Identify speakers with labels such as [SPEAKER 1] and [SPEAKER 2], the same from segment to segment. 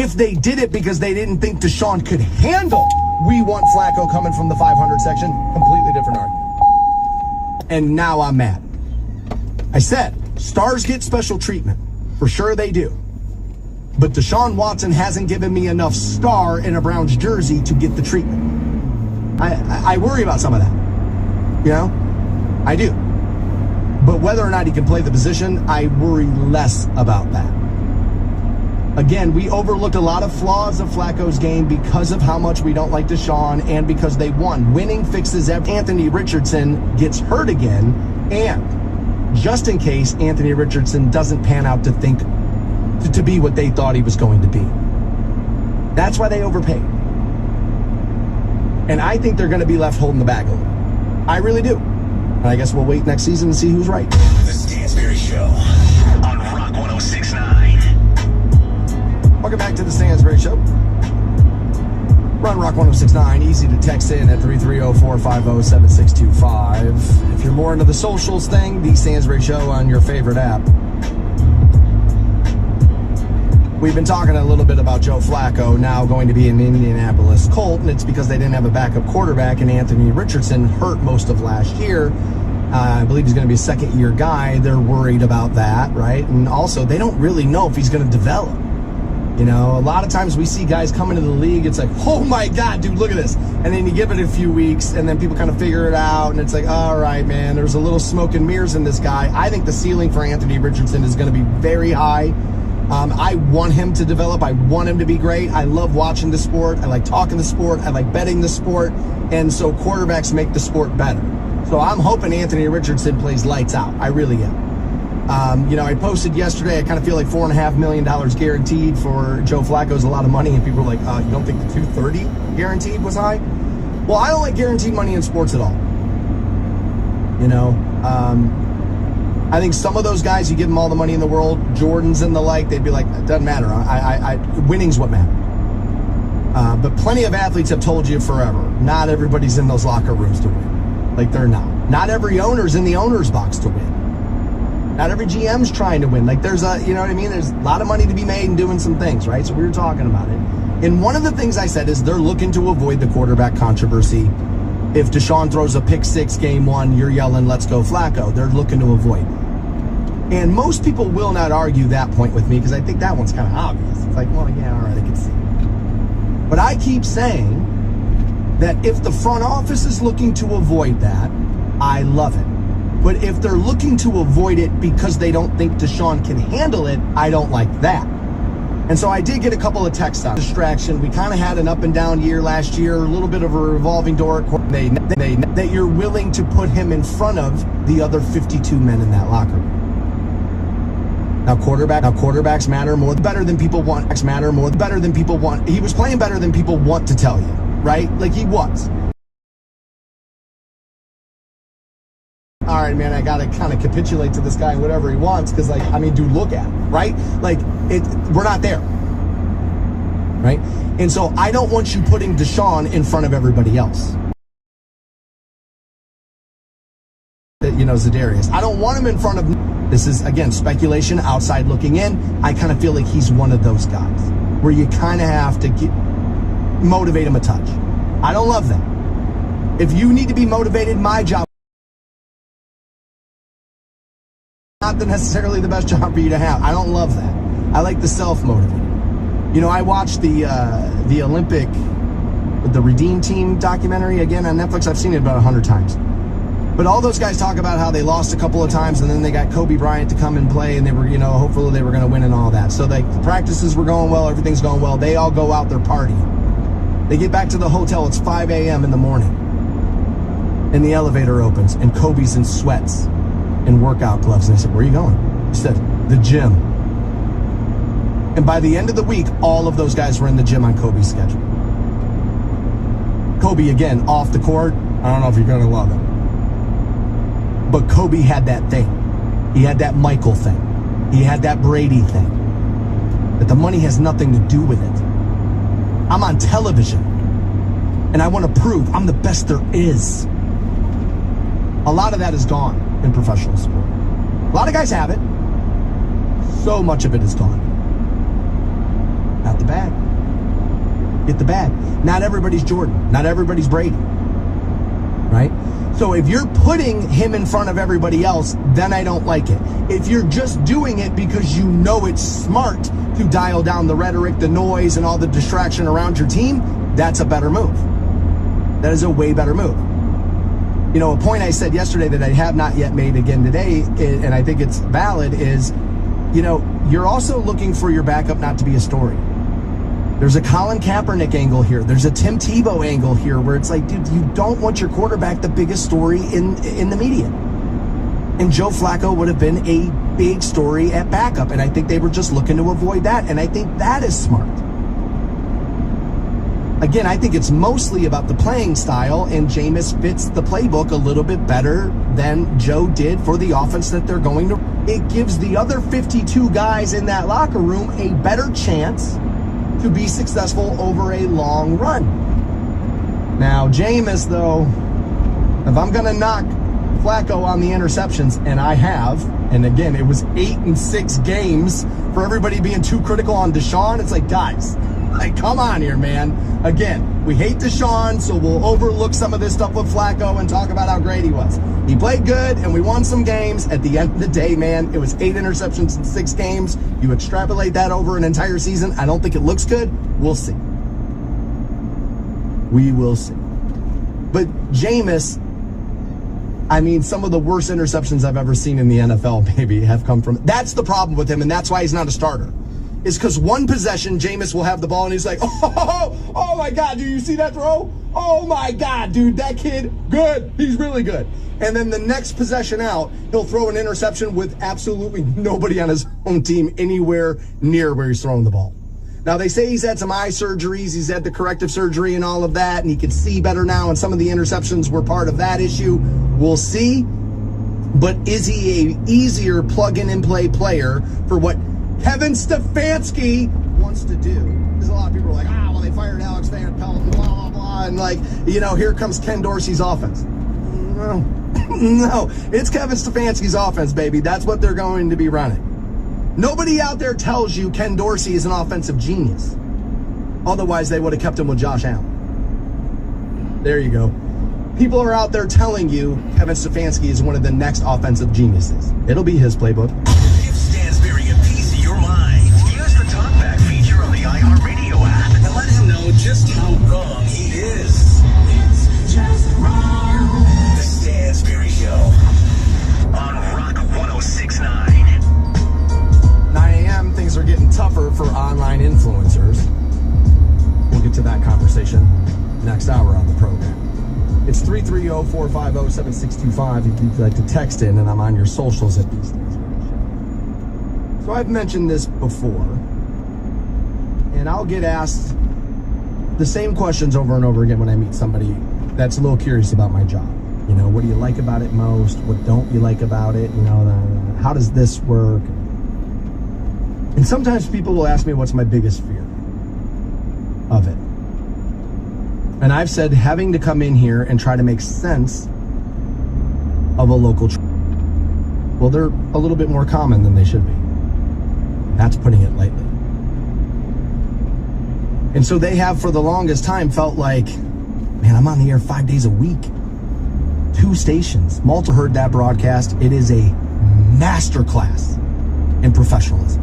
[SPEAKER 1] If they did it because they didn't think Deshaun could handle, we want Flacco coming from the 500 section, completely different argument. And now I'm mad. I said, stars get special treatment. For sure they do. But Deshaun Watson hasn't given me enough star in a Browns jersey to get the treatment. I worry about some of that. You know? I do. But whether or not he can play the position, I worry less about that. Again, we overlooked a lot of flaws of Flacco's game because of how much we don't like Deshaun and because they won. Winning fixes everything. Anthony Richardson gets hurt again, and just in case Anthony Richardson doesn't pan out to be what they thought he was going to be. That's why they overpaid. And I think they're going to be left holding the bag a little. I really do. And I guess we'll wait next season and see who's right.
[SPEAKER 2] The Stansberry Show on Rock 106.9.
[SPEAKER 1] Welcome back to the Stansberry Show. Run Rock 106.9. Easy to text in at 330-450-7625. If you're more into the socials thing, the Stansberry Show on your favorite app. We've been talking a little bit about Joe Flacco now going to be an Indianapolis Colt, and it's because they didn't have a backup quarterback, and Anthony Richardson hurt most of last year. I believe he's going to be a second-year guy. They're worried about that, right? And also, they don't really know if he's going to develop. You know, a lot of times we see guys come into the league, it's like, oh my God, dude, look at this. And then you give it a few weeks, and then people kind of figure it out, and it's like, all right, man, there's a little smoke and mirrors in this guy. I think the ceiling for Anthony Richardson is going to be very high. I want him to develop. I want him to be great. I love watching the sport. I like talking the sport. I like betting the sport. And so quarterbacks make the sport better. So I'm hoping Anthony Richardson plays lights out. I really am. You know, I posted yesterday, I kind of feel like $4.5 million guaranteed for Joe Flacco is a lot of money. And people were like, you don't think the 230 guaranteed was high? Well, I don't like guaranteed money in sports at all. You know, I think some of those guys, you give them all the money in the world, Jordans and the like, they'd be like, it doesn't matter. Winning's what matters. But plenty of athletes have told you forever, not everybody's in those locker rooms to win. Like, they're not. Not every owner's in the owner's box to win. Not every GM's trying to win. Like, there's you know what I mean? There's a lot of money to be made in doing some things, right? So we were talking about it. And one of the things I said is they're looking to avoid the quarterback controversy. If Deshaun throws a pick six game one, you're yelling, let's go Flacco. They're looking to avoid it. And most people will not argue that point with me because I think that one's kind of obvious. It's like, well, yeah, all right, I can see. But I keep saying that if the front office is looking to avoid that, I love it. But if they're looking to avoid it because they don't think Deshaun can handle it, I don't like that. And so I did get a couple of texts on distraction. We kind of had an up and down year last year, a little bit of a revolving door. That you're willing to put him in front of the other 52 men in that locker room. Now quarterbacks matter more, better than people want. Matter more, better than people want. He was playing better than people want to tell you, right? Like he was. All right, man, I got to kind of capitulate to this guy and whatever he wants because, like, I mean, dude, look at him, right? Like, we're not there, right? And so I don't want you putting Deshaun in front of everybody else. You know, Za'Darius. I don't want him in front of... This is, again, speculation, outside looking in. I kind of feel like he's one of those guys where you kind of have to motivate him a touch. I don't love that. If you need to be motivated, my job... Not necessarily the best job for you to have. I don't love that. I like the self-motivated. You know, I watched the Olympic, the Redeem Team documentary again on Netflix. I've seen it about 100 times. But all those guys talk about how they lost a couple of times and then they got Kobe Bryant to come and play and they were, you know, hopefully they were going to win and all that. So the practices were going well, everything's going well. They all go out, they're partying. They get back to the hotel, it's 5 a.m. in the morning. And the elevator opens and Kobe's in sweats and workout gloves. And they said, where are you going? He said, the gym. And by the end of the week, all of those guys were in the gym on Kobe's schedule. Kobe, again, off the court, I don't know if you're going to love him. But Kobe had that thing. He had that Michael thing. He had that Brady thing. That the money has nothing to do with it. I'm on television. And I want to prove I'm the best there is. A lot of that is gone in professional sport. A lot of guys have it. So much of it is gone. Now Get the bag. Get the bag. Not everybody's Jordan. Not everybody's Brady. Right? So if you're putting him in front of everybody else, then I don't like it. If you're just doing it because you know it's smart to dial down the rhetoric, the noise, and all the distraction around your team, that's a better move. That is a way better move. You know, a point I said yesterday that I have not yet made again today, and I think it's valid, is, you know, you're also looking for your backup not to be a story. There's a Colin Kaepernick angle here. There's a Tim Tebow angle here where it's like, dude, you don't want your quarterback the biggest story in the media. And Joe Flacco would have been a big story at backup, and I think they were just looking to avoid that, and I think that is smart. Again, I think it's mostly about the playing style, and Jameis fits the playbook a little bit better than Joe did for the offense that they're going to. It gives the other 52 guys in that locker room a better chance to be successful over a long run. Now, Jameis, though, if I'm going to knock Flacco on the interceptions, and I have, and again, it was 8 and 6 games for everybody being too critical on Deshaun. It's like, guys, like, come on here, man. Again, we hate Deshaun, so we'll overlook some of this stuff with Flacco and talk about how great he was. He played good, and we won some games. At the end of the day, man, it was 8 interceptions in 6 games. You extrapolate that over an entire season, I don't think it looks good. We'll see. We will see. But Jameis, I mean, some of the worst interceptions I've ever seen in the NFL maybe have come from. That's the problem with him, and that's why he's not a starter. Is because one possession, Jameis will have the ball, and he's like, oh my God, do you see that throw? Oh my God, dude, that kid, good. He's really good. And then the next possession out, he'll throw an interception with absolutely nobody on his own team anywhere near where he's throwing the ball. Now, they say he's had some eye surgeries, he's had the corrective surgery and all of that, and he can see better now, and some of the interceptions were part of that issue. We'll see. But is he a easier plug-in-and-play player for what Kevin Stefanski wants to do? Because a lot of people are like, well, they fired Alex Van Pelt, and blah, blah, blah, and like, you know, here comes Ken Dorsey's offense. No, it's Kevin Stefanski's offense, baby. That's what they're going to be running. Nobody out there tells you Ken Dorsey is an offensive genius. Otherwise, they would have kept him with Josh Allen. There you go. People are out there telling you Kevin Stefanski is one of the next offensive geniuses. It'll be his playbook.
[SPEAKER 2] Give Stansberry a piece of your mind. Use the talkback feature on the iHeartRadio app and let him know just how wrong he is. It's just wrong. The Stansberry Show on Rock 106.9.
[SPEAKER 1] 9 a.m., things are getting tougher for online influencers. We'll get to that conversation next hour on the program. It's 330-450-7625 if you'd like to text in, and I'm on your socials at these things. So I've mentioned this before, and I'll get asked the same questions over and over again when I meet somebody that's a little curious about my job. You know, what do you like about it most? What don't you like about it? You know, how does this work? And sometimes people will ask me what's my biggest fear of it. And I've said having to come in here and try to make sense of a local well, they're a little bit more common than they should be. That's putting it lightly. And so they have for the longest time felt like, man, I'm on the air 5 days a week. 2 stations. Malta heard that broadcast. It is a masterclass in professionalism.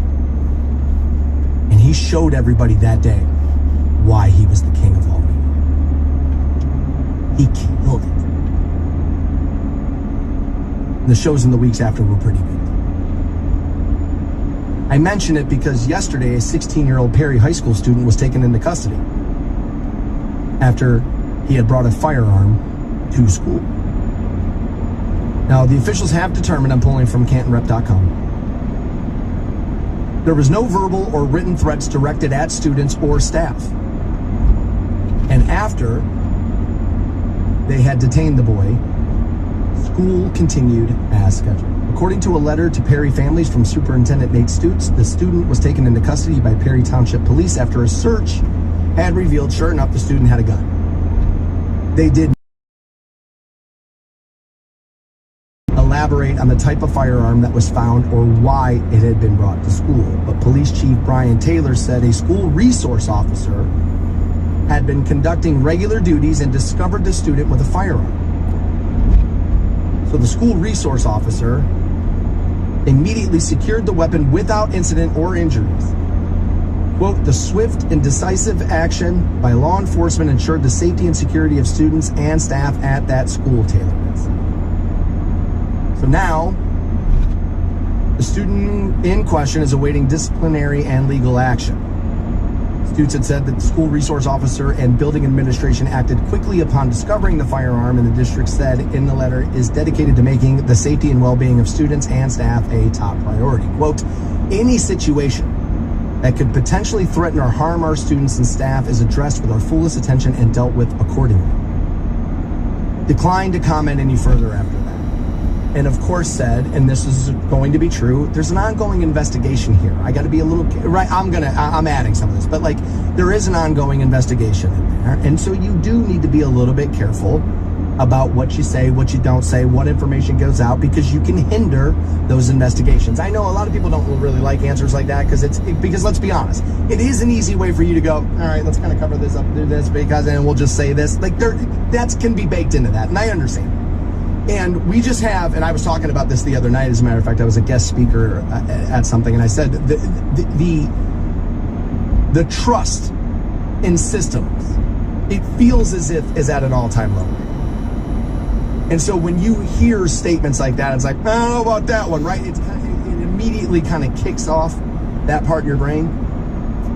[SPEAKER 1] And he showed everybody that day why he was the king of all media. He killed it. The shows in the weeks after were pretty good. I mention it because yesterday a 16-year-old Perry High School student was taken into custody after he had brought a firearm to school. Now, the officials have determined, I'm pulling from CantonRep.com, there was no verbal or written threats directed at students or staff. And after they had detained the boy, school continued as scheduled. According to a letter to Perry families from Superintendent Nate Stutes, the student was taken into custody by Perry Township Police after a search had revealed, sure enough, the student had a gun. They did elaborate on the type of firearm that was found or why it had been brought to school. But Police Chief Brian Taylor said a school resource officer had been conducting regular duties and discovered the student with a firearm. So the school resource officer immediately secured the weapon without incident or injuries. Quote, the swift and decisive action by law enforcement ensured the safety and security of students and staff at that school, Taylor said. So now, the student in question is awaiting disciplinary and legal action. Stutes had said that the school resource officer and building administration acted quickly upon discovering the firearm, and the district said in the letter is dedicated to making the safety and well-being of students and staff a top priority. Quote, any situation that could potentially threaten or harm our students and staff is addressed with our fullest attention and dealt with accordingly. Declined to comment any further after that. And of course said, and this is going to be true, there's an ongoing investigation here. I got to be a little, right, I'm adding some of this, but like there is an ongoing investigation in there. And so you do need to be a little bit careful about what you say, what you don't say, what information goes out, because you can hinder those investigations. I know a lot of people don't really like answers like that because let's be honest, it is an easy way for you to go, all right, let's kind of cover this up, do this, because, and we'll just say this. Like that can be baked into that, and I understand. And we just have, and I was talking about this the other night, as a matter of fact, I was a guest speaker at something, and I said the trust in systems, it feels as if is at an all-time low. And so when you hear statements like that, it's like, I don't know about that one, right? It immediately kind of kicks off that part in your brain.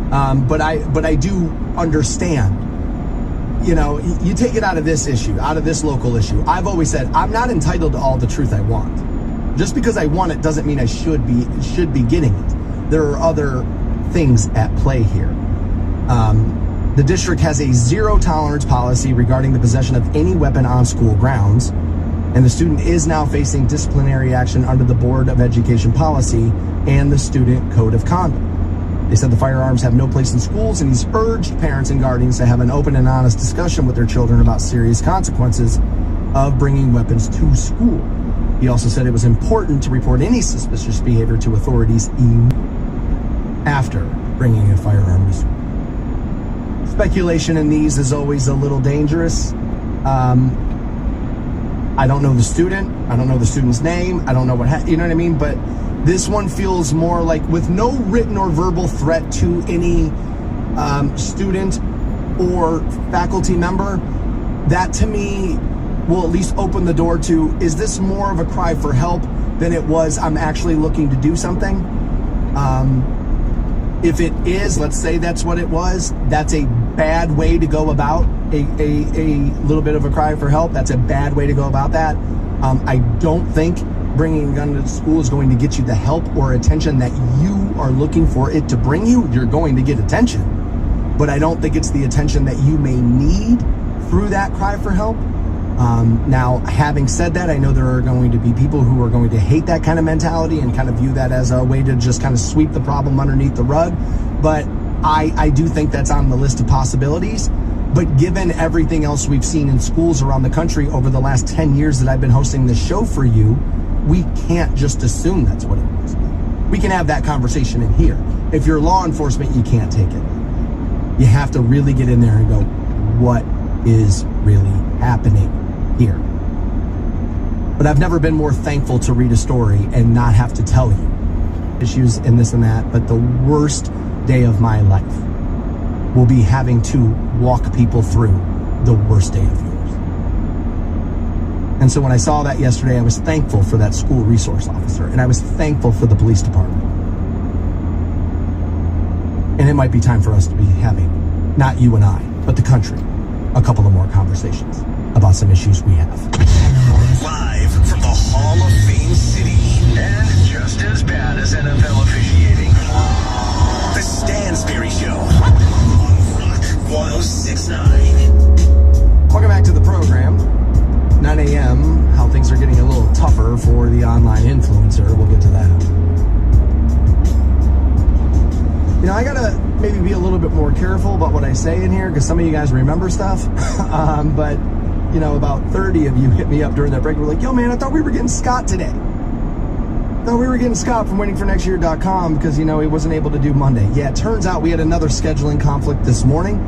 [SPEAKER 1] But I do understand. You know, you take it out of this issue, out of this local issue. I've always said I'm not entitled to all the truth I want. Just because I want it doesn't mean I should be getting it. There are other things at play here. The district has a zero tolerance policy regarding the possession of any weapon on school grounds, and the student is now facing disciplinary action under the Board of Education policy and the Student Code of Conduct. They said the firearms have no place in schools, and he's urged parents and guardians to have an open and honest discussion with their children about serious consequences of bringing weapons to school. He also said it was important to report any suspicious behavior to authorities after bringing a firearm to school. Speculation in these is always a little dangerous. I don't know the student. I don't know the student's name. I don't know you know what I mean? But this one feels more like, with no written or verbal threat to any student or faculty member, that to me will at least open the door to, is this more of a cry for help than it was I'm actually looking to do something? If it is, let's say that's what it was, that's a bad way to go about a little bit of a cry for help. That's a bad way to go about that. I don't think bringing a gun to school is going to get you the help or attention that you are looking for it to bring you. You're going to get attention, but I don't think it's the attention that you may need through that cry for help. Now, having said that, I know there are going to be people who are going to hate that kind of mentality and kind of view that as a way to just kind of sweep the problem underneath the rug. But I do think that's on the list of possibilities. But given everything else we've seen in schools around the country over the last 10 years that I've been hosting this show for you, we can't just assume that's what it was. We can have that conversation in here. If you're law enforcement, you can't take it. You have to really get in there and go, what is really happening here? But I've never been more thankful to read a story and not have to tell you issues and this and that. But the worst day of my life will be having to walk people through the worst day of yours. And so when I saw that yesterday, I was thankful for that school resource officer, and I was thankful for the police department. And it might be time for us to be having, not you and I, but the country, a couple of more conversations about some issues we have.
[SPEAKER 2] Live from the Hall of Fame City, and just as bad as NFL officiating, The Stansberry Show on Rock 106.9.
[SPEAKER 1] Welcome back to the program. 9 a.m., how things are getting a little tougher for the online influencer. We'll get to that. You know, I gotta maybe be a little bit more careful about what I say in here, because some of you guys remember stuff. But about 30 of you hit me up during that break. We're like, yo, man, I thought we were getting Scott today. Thought we were getting Scott from waitingfornextyear.com because, he wasn't able to do Monday. Yeah, it turns out we had another scheduling conflict this morning.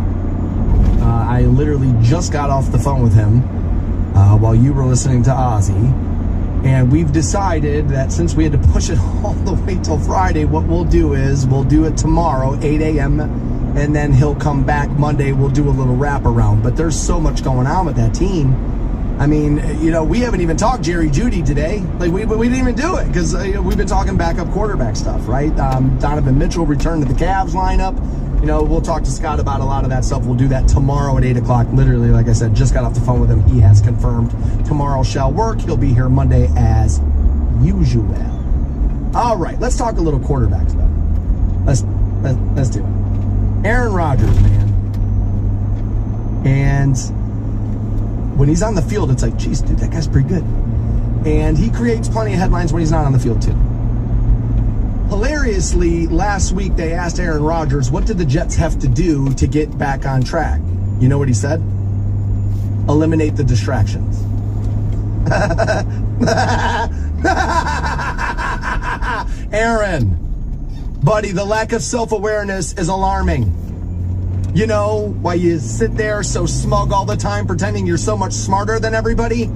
[SPEAKER 1] I literally just got off the phone with him while you were listening to Ozzy. And we've decided that since we had to push it all the way till Friday, what we'll do is we'll do it tomorrow, 8 a.m., and then he'll come back Monday. We'll do a little wraparound. But there's so much going on with that team. I mean, we haven't even talked Jerry Jeudy today. Like, we didn't even do it because we've been talking backup quarterback stuff, right? Donovan Mitchell returned to the Cavs lineup. We'll talk to Scott about a lot of that stuff. We'll do that tomorrow at 8 o'clock. Literally, like I said, just got off the phone with him. He has confirmed tomorrow shall work. He'll be here Monday as usual. All right, let's talk a little quarterbacks, though. Let's do it. Aaron Rodgers, man. And when he's on the field, it's like, geez, dude, that guy's pretty good. And he creates plenty of headlines when he's not on the field, too. Hilariously, last week they asked Aaron Rodgers, what did the Jets have to do to get back on track? You know what he said? Eliminate the distractions. Aaron, buddy, the lack of self-awareness is alarming. Why you sit there so smug all the time, pretending you're so much smarter than everybody?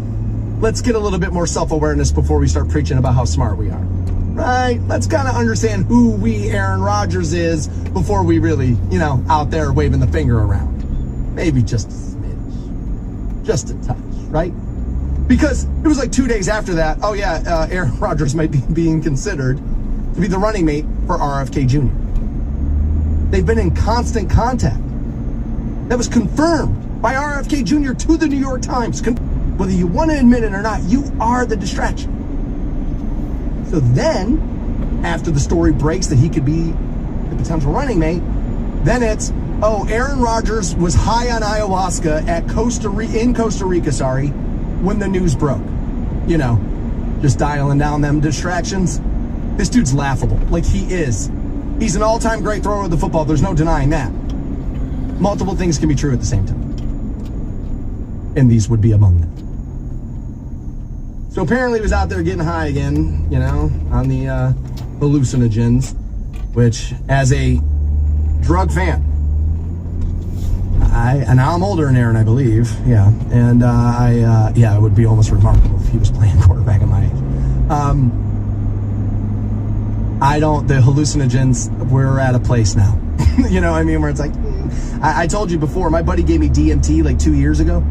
[SPEAKER 1] Let's get a little bit more self-awareness before we start preaching about how smart we are. Right? Let's kind of understand who Aaron Rodgers is before we really, out there waving the finger around. Maybe just a smidge. Just a touch, right? Because it was like 2 days after that, Aaron Rodgers might be being considered to be the running mate for RFK Jr. They've been in constant contact. That was confirmed by RFK Jr. to the New York Times. Whether you want to admit it or not, you are the distraction. So then, after the story breaks that he could be the potential running mate, then it's, Aaron Rodgers was high on ayahuasca in Costa Rica, when the news broke. Just dialing down them distractions. This dude's laughable. Like, he is. He's an all-time great thrower of the football. There's no denying that. Multiple things can be true at the same time. And these would be among them. So apparently he was out there getting high again, on the hallucinogens, which, as a drug fan, and now I'm older than Aaron, I believe, yeah. And it would be almost remarkable if he was playing quarterback at my age. The hallucinogens, we're at a place now. You know what I mean? Where it's like, I told you before, my buddy gave me DMT like 2 years ago.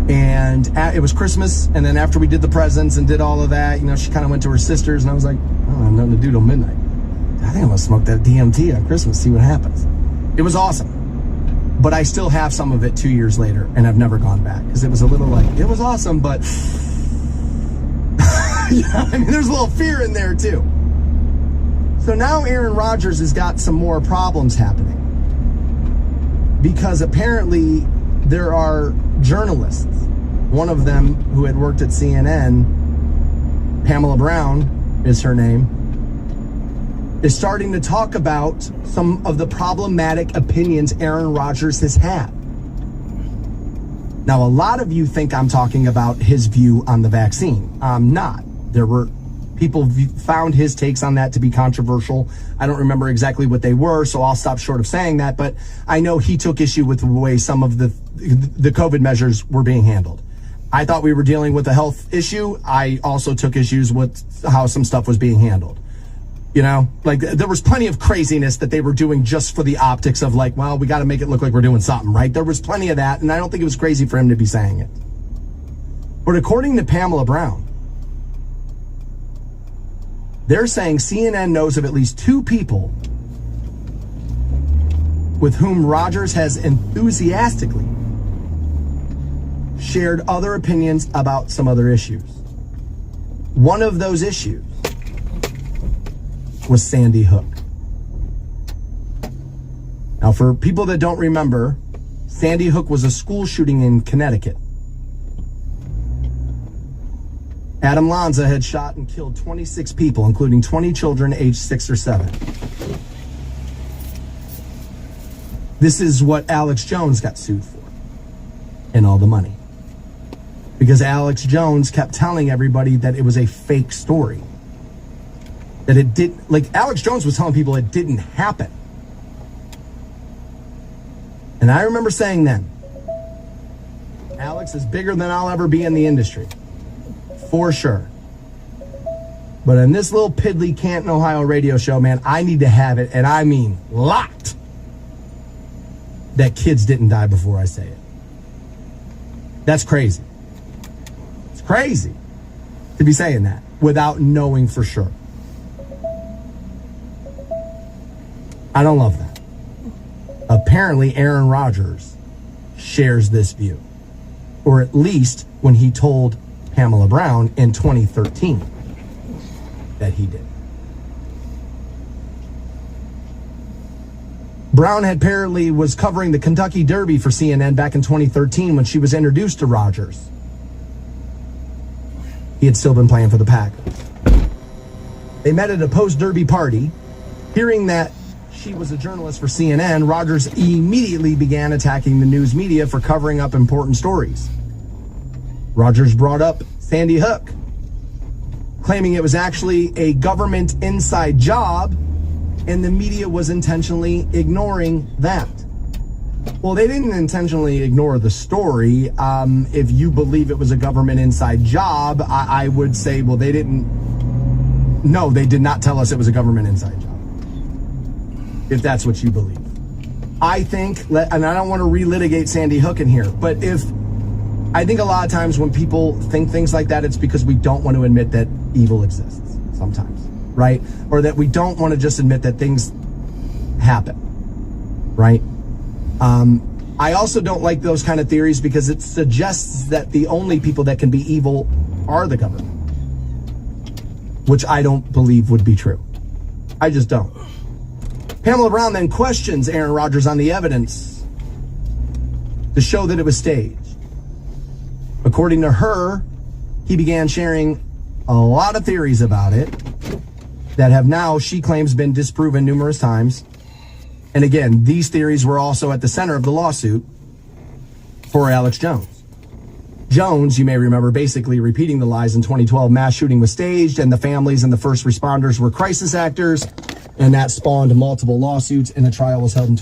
[SPEAKER 1] And it was Christmas, and then after we did the presents and did all of that, she kind of went to her sister's, and I was like, I have nothing to do till midnight. I think I'm going to smoke that DMT on Christmas, see what happens. It was awesome. But I still have some of it 2 years later, and I've never gone back, because it was a little like, it was awesome, but there's a little fear in there, too. So now Aaron Rodgers has got some more problems happening, because apparently there are journalists, one of them who had worked at CNN, Pamela Brown is her name, is starting to talk about some of the problematic opinions Aaron Rodgers has had. Now, a lot of you think I'm talking about his view on the vaccine. I'm not. There were people found his takes on that to be controversial. I don't remember exactly what they were, so I'll stop short of saying that, but I know he took issue with the way some of the COVID measures were being handled. I thought we were dealing with a health issue. I also took issues with how some stuff was being handled. There was plenty of craziness that they were doing just for the optics of like, well, we got to make it look like we're doing something, right? There was plenty of that, and I don't think it was crazy for him to be saying it. But according to Pamela Brown, they're saying CNN knows of at least 2 people with whom Rodgers has enthusiastically shared other opinions about some other issues. One of those issues was Sandy Hook. Now, for people that don't remember, Sandy Hook was a school shooting in Connecticut. Adam Lanza had shot and killed 26 people, including 20 children aged 6 or 7. This is what Alex Jones got sued for. and all the money. Because Alex Jones kept telling everybody that it was a fake story. That it did, like Alex Jones was telling people it didn't happen. And I remember saying then, Alex is bigger than I'll ever be in the industry. For sure. But in this little piddly Canton, Ohio radio show, man, I need to have it, and I mean locked, that kids didn't die before I say it. That's crazy. It's crazy to be saying that without knowing for sure. I don't love that. Apparently, Aaron Rodgers shares this view. Or at least when he told Pamela Brown in 2013 that he did. Brown apparently was covering the Kentucky Derby for CNN back in 2013 when she was introduced to Rodgers. He had still been playing for the Packers. They met at a post-Derby party. Hearing that she was a journalist for CNN, Rodgers immediately began attacking the news media for covering up important stories. Rodgers brought up Sandy Hook, claiming it was actually a government inside job, and the media was intentionally ignoring that. Well, they didn't intentionally ignore the story. If you believe it was a government inside job, I would say, well, they didn't. No, they did not tell us it was a government inside job. If that's what you believe. I think, and I don't want to relitigate Sandy Hook in here, but I think a lot of times when people think things like that, it's because we don't want to admit that evil exists sometimes, right? Or that we don't want to just admit that things happen, right? I also don't like those kind of theories because it suggests that the only people that can be evil are the government, which I don't believe would be true. I just don't. Pamela Brown then questions Aaron Rodgers on the evidence to show that it was staged. According to her, he began sharing a lot of theories about it that have now, she claims, been disproven numerous times. And again, these theories were also at the center of the lawsuit for Alex Jones. Jones, you may remember, basically repeating the lies in 2012 mass shooting was staged and the families and the first responders were crisis actors, and that spawned multiple lawsuits and a trial was held in